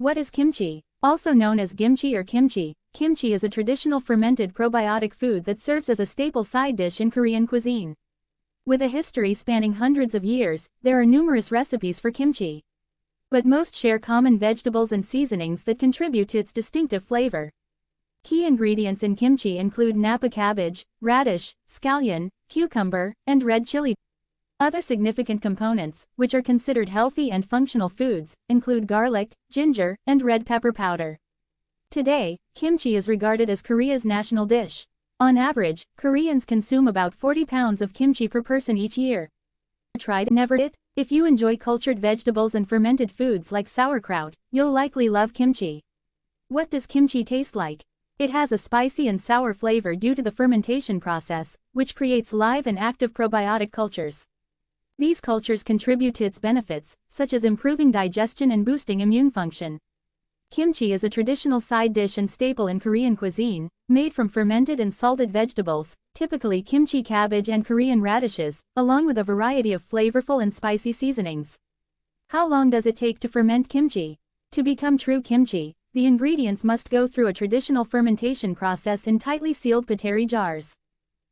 What is kimchi? Also known as gimchi or kimchi, kimchi is a traditional fermented probiotic food that serves as a staple side dish in Korean cuisine. With a history spanning hundreds of years, there are numerous recipes for kimchi. But most share common vegetables and seasonings that contribute to its distinctive flavor. Key ingredients in kimchi include napa cabbage, radish, scallion, cucumber, and red chili. Other significant components, which are considered healthy and functional foods, include garlic, ginger, and red pepper powder. Today, kimchi is regarded as Korea's national dish. On average, Koreans consume about 40 pounds of kimchi per person each year. Tried never it? If you enjoy cultured vegetables and fermented foods like sauerkraut, you'll likely love kimchi. What does kimchi taste like? It has a spicy and sour flavor due to the fermentation process, which creates live and active probiotic cultures. These cultures contribute to its benefits, such as improving digestion and boosting immune function. Kimchi is a traditional side dish and staple in Korean cuisine, made from fermented and salted vegetables, typically kimchi cabbage and Korean radishes, along with a variety of flavorful and spicy seasonings. How long does it take to ferment kimchi? To become true kimchi, the ingredients must go through a traditional fermentation process in tightly sealed poterry jars,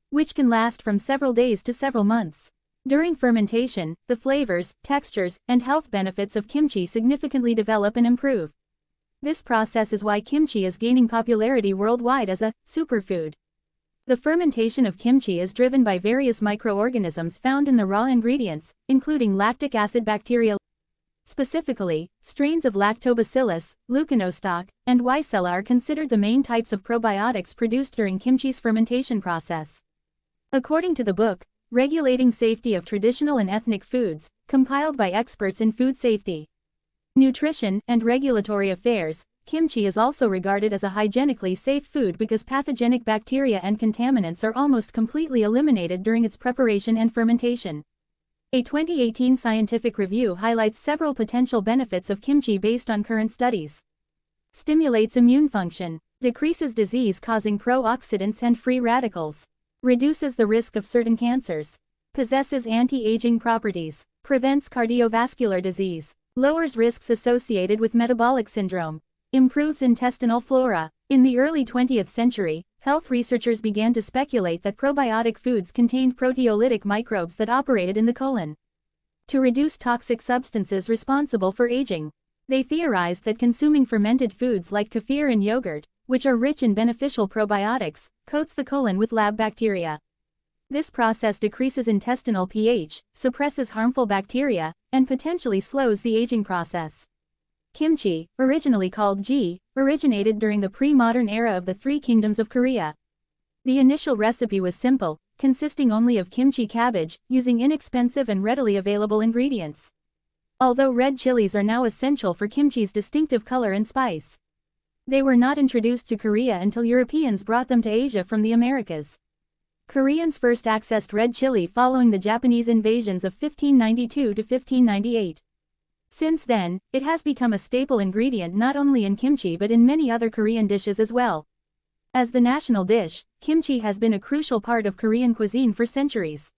which can last from several days to several months. During fermentation, the flavors, textures, and health benefits of kimchi significantly develop and improve. This process is why kimchi is gaining popularity worldwide as a superfood. The fermentation of kimchi is driven by various microorganisms found in the raw ingredients, including lactic acid bacteria. Specifically, strains of Lactobacillus, Leuconostoc, and Weissella are considered the main types of probiotics produced during kimchi's fermentation process. According to the book, Regulating Safety of Traditional and Ethnic Foods, compiled by experts in food safety, nutrition, and regulatory affairs, kimchi is also regarded as a hygienically safe food because pathogenic bacteria and contaminants are almost completely eliminated during its preparation and fermentation. A 2018 scientific review highlights several potential benefits of kimchi based on current studies. Stimulates immune function, decreases disease-causing pro-oxidants and free radicals, reduces the risk of certain cancers, possesses anti-aging properties, prevents cardiovascular disease, lowers risks associated with metabolic syndrome, improves intestinal flora. In the early 20th century, health researchers began to speculate that probiotic foods contained proteolytic microbes that operated in the colon to reduce toxic substances responsible for aging. They theorized that consuming fermented foods like kefir and yogurt, which are rich in beneficial probiotics, coats the colon with lab bacteria. This process decreases intestinal pH, suppresses harmful bacteria, and potentially slows the aging process. Kimchi, originally called ji, originated during the pre-modern era of the Three Kingdoms of Korea. The initial recipe was simple, consisting only of kimchi cabbage, using inexpensive and readily available ingredients. Although red chilies are now essential for kimchi's distinctive color and spice, they were not introduced to Korea until Europeans brought them to Asia from the Americas. Koreans first accessed red chili following the Japanese invasions of 1592 to 1598. Since then, it has become a staple ingredient not only in kimchi but in many other Korean dishes as well. As the national dish, kimchi has been a crucial part of Korean cuisine for centuries.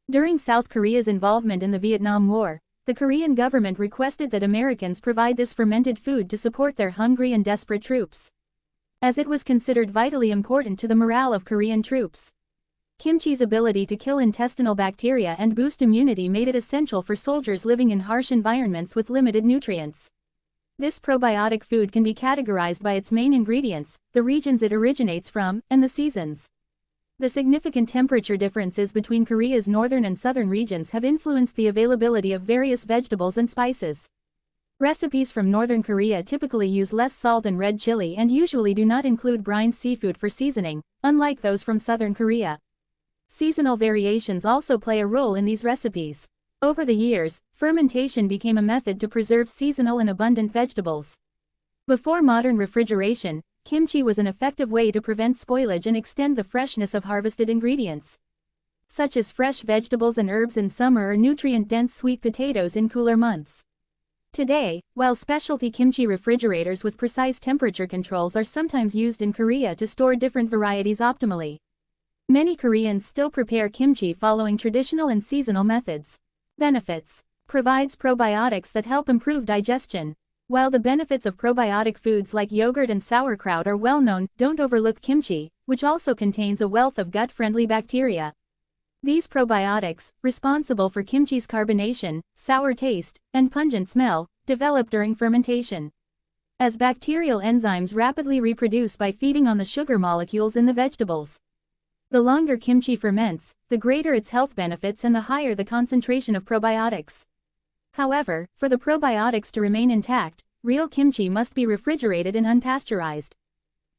During South Korea's involvement in the Vietnam War, the Korean government requested that Americans provide this fermented food to support their hungry and desperate troops, as it was considered vitally important to the morale of Korean troops. Kimchi's ability to kill intestinal bacteria and boost immunity made it essential for soldiers living in harsh environments with limited nutrients. This probiotic food can be categorized by its main ingredients, the regions it originates from, and the seasons. The significant temperature differences between Korea's northern and southern regions have influenced the availability of various vegetables and spices. Recipes from northern Korea typically use less salt and red chili and usually do not include brined seafood for seasoning, unlike those from southern Korea. Seasonal variations also play a role in these recipes. Over the years, fermentation became a method to preserve seasonal and abundant vegetables. Before modern refrigeration, kimchi was an effective way to prevent spoilage and extend the freshness of harvested ingredients, such as fresh vegetables and herbs in summer or nutrient-dense sweet potatoes in cooler months. Today, while specialty kimchi refrigerators with precise temperature controls are sometimes used in Korea to store different varieties optimally, many Koreans still prepare kimchi following traditional and seasonal methods. Benefits: provides probiotics that help improve digestion, While the benefits of probiotic foods like yogurt and sauerkraut are well known, don't overlook kimchi, which also contains a wealth of gut-friendly bacteria. These probiotics, responsible for kimchi's carbonation, sour taste, and pungent smell, develop during fermentation. As bacterial enzymes rapidly reproduce by feeding on the sugar molecules in the vegetables. The longer kimchi ferments, the greater its health benefits and the higher the concentration of probiotics. However, for the probiotics to remain intact, real kimchi must be refrigerated and unpasteurized.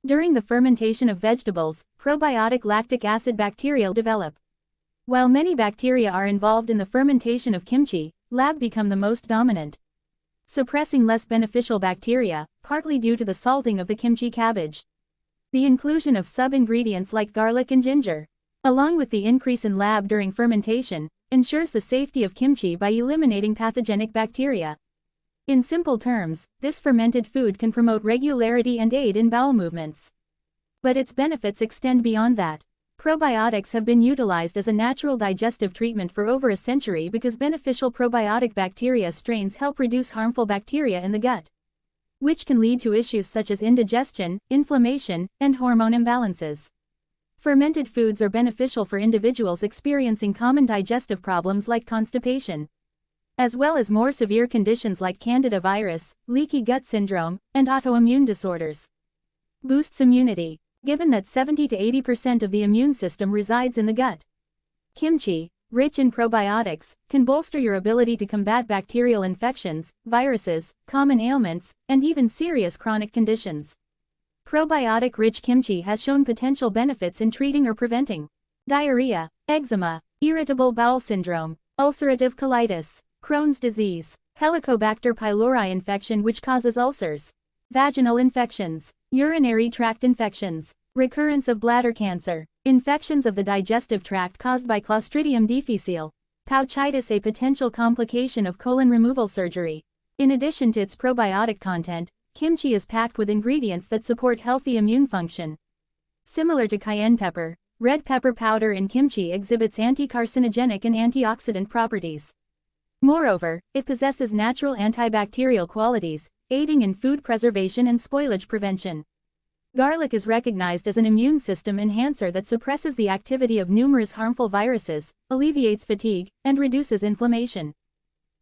During the fermentation of vegetables, probiotic lactic acid bacteria develop. While many bacteria are involved in the fermentation of kimchi, lab become the most dominant, suppressing less beneficial bacteria, partly due to the salting of the kimchi cabbage. The inclusion of sub-ingredients like garlic and ginger, along with the increase in lab during fermentation, ensures the safety of kimchi by eliminating pathogenic bacteria. In simple terms, this fermented food can promote regularity and aid in bowel movements. But its benefits extend beyond that. Probiotics have been utilized as a natural digestive treatment for over a century because beneficial probiotic bacteria strains help reduce harmful bacteria in the gut, which can lead to issues such as indigestion, inflammation, and hormone imbalances. Fermented foods are beneficial for individuals experiencing common digestive problems like constipation, as well as more severe conditions like candida virus, leaky gut syndrome, and autoimmune disorders. Boosts immunity. Given that 70 to 80% of the immune system resides in the gut, kimchi, rich in probiotics, can bolster your ability to combat bacterial infections, viruses, common ailments, and even serious chronic conditions. Probiotic-rich kimchi has shown potential benefits in treating or preventing diarrhea, eczema, irritable bowel syndrome, ulcerative colitis, Crohn's disease, Helicobacter pylori infection which causes ulcers, vaginal infections, urinary tract infections, recurrence of bladder cancer, infections of the digestive tract caused by Clostridium difficile, pouchitis, a potential complication of colon removal surgery. In addition to its probiotic content, kimchi is packed with ingredients that support healthy immune function. Similar to cayenne pepper, red pepper powder in kimchi exhibits anti-carcinogenic and antioxidant properties. Moreover, it possesses natural antibacterial qualities, aiding in food preservation and spoilage prevention. Garlic is recognized as an immune system enhancer that suppresses the activity of numerous harmful viruses, alleviates fatigue, and reduces inflammation.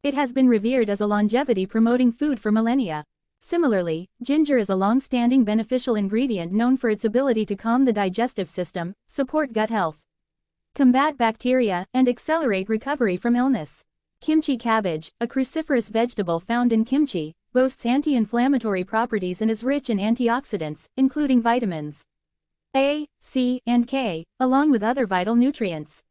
It has been revered as a longevity-promoting food for millennia. Similarly, ginger is a long-standing beneficial ingredient known for its ability to calm the digestive system, support gut health, combat bacteria, and accelerate recovery from illness. Kimchi cabbage, a cruciferous vegetable found in kimchi, boasts anti-inflammatory properties and is rich in antioxidants, including vitamins A, C, and K, along with other vital nutrients.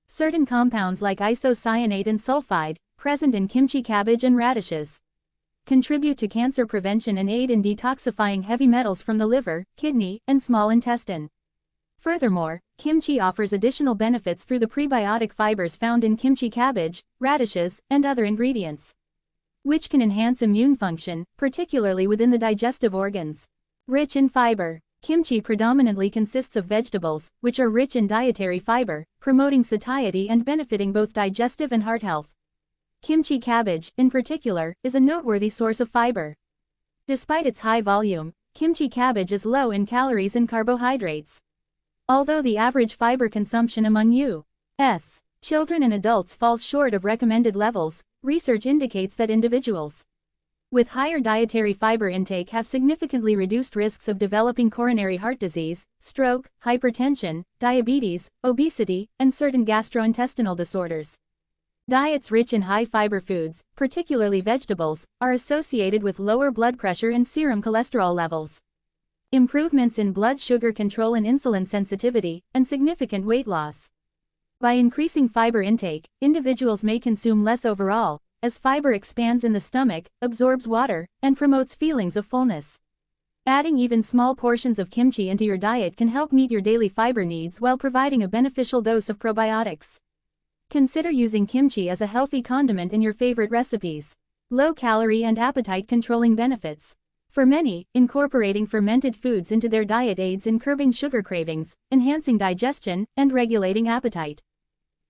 Certain compounds like isocyanate and sulfide, present in kimchi cabbage and radishes, contribute to cancer prevention and aid in detoxifying heavy metals from the liver, kidney, and small intestine. Furthermore, kimchi offers additional benefits through the prebiotic fibers found in kimchi cabbage, radishes, and other ingredients, which can enhance immune function, particularly within the digestive organs. Rich in fiber. Kimchi predominantly consists of vegetables, which are rich in dietary fiber, promoting satiety and benefiting both digestive and heart health. Kimchi cabbage, in particular, is a noteworthy source of fiber. Despite its high volume, kimchi cabbage is low in calories and carbohydrates. Although the average fiber consumption among U.S. children and adults falls short of recommended levels, research indicates that individuals with higher dietary fiber intake have significantly reduced risks of developing coronary heart disease, stroke, hypertension, diabetes, obesity, and certain gastrointestinal disorders. Diets rich in high-fiber foods, particularly vegetables, are associated with lower blood pressure and serum cholesterol levels, improvements in blood sugar control and insulin sensitivity, and significant weight loss. By increasing fiber intake, individuals may consume less overall, as fiber expands in the stomach, absorbs water, and promotes feelings of fullness. Adding even small portions of kimchi into your diet can help meet your daily fiber needs while providing a beneficial dose of probiotics. Consider using kimchi as a healthy condiment in your favorite recipes. Low-calorie and appetite-controlling benefits. For many, incorporating fermented foods into their diet aids in curbing sugar cravings, enhancing digestion, and regulating appetite.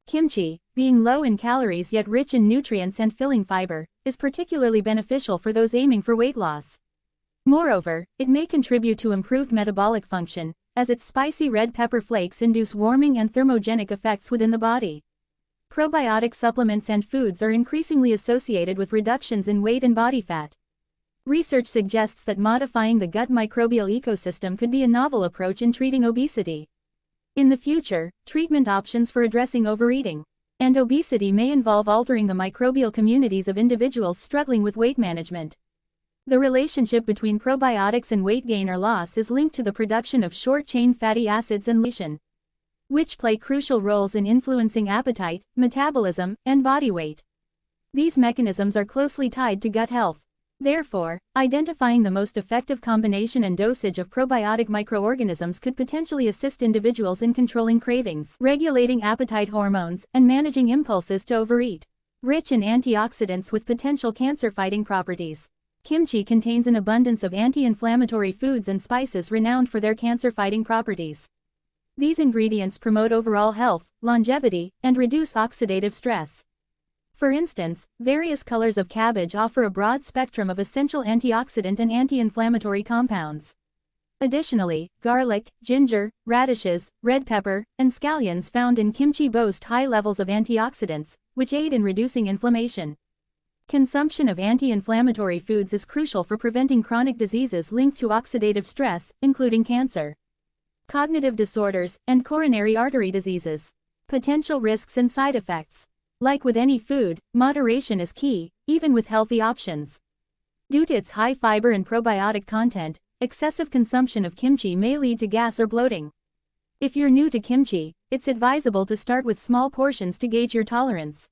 Kimchi, being low in calories yet rich in nutrients and filling fiber, is particularly beneficial for those aiming for weight loss. Moreover, it may contribute to improved metabolic function, as its spicy red pepper flakes induce warming and thermogenic effects within the body. Probiotic supplements and foods are increasingly associated with reductions in weight and body fat. Research suggests that modifying the gut microbial ecosystem could be a novel approach in treating obesity. In the future, treatment options for addressing overeating and obesity may involve altering the microbial communities of individuals struggling with weight management. The relationship between probiotics and weight gain or loss is linked to the production of short-chain fatty acids and leuconostoc, which play crucial roles in influencing appetite, metabolism, and body weight. These mechanisms are closely tied to gut health. Therefore, identifying the most effective combination and dosage of probiotic microorganisms could potentially assist individuals in controlling cravings, regulating appetite hormones, and managing impulses to overeat. Rich in antioxidants with potential cancer-fighting properties. Kimchi contains an abundance of anti-inflammatory foods and spices renowned for their cancer-fighting properties. These ingredients promote overall health, longevity, and reduce oxidative stress. For instance, various colors of cabbage offer a broad spectrum of essential antioxidant and anti-inflammatory compounds. Additionally, garlic, ginger, radishes, red pepper, and scallions found in kimchi boast high levels of antioxidants, which aid in reducing inflammation. Consumption of anti-inflammatory foods is crucial for preventing chronic diseases linked to oxidative stress, including cancer, cognitive disorders, and coronary artery diseases. Potential risks and side effects. Like with any food, moderation is key, even with healthy options. Due to its high fiber and probiotic content, excessive consumption of kimchi may lead to gas or bloating. If you're new to kimchi, it's advisable to start with small portions to gauge your tolerance.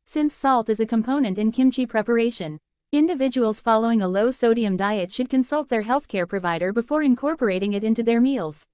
Since salt is a component in kimchi preparation, individuals following a low-sodium diet should consult their healthcare provider before incorporating it into their meals.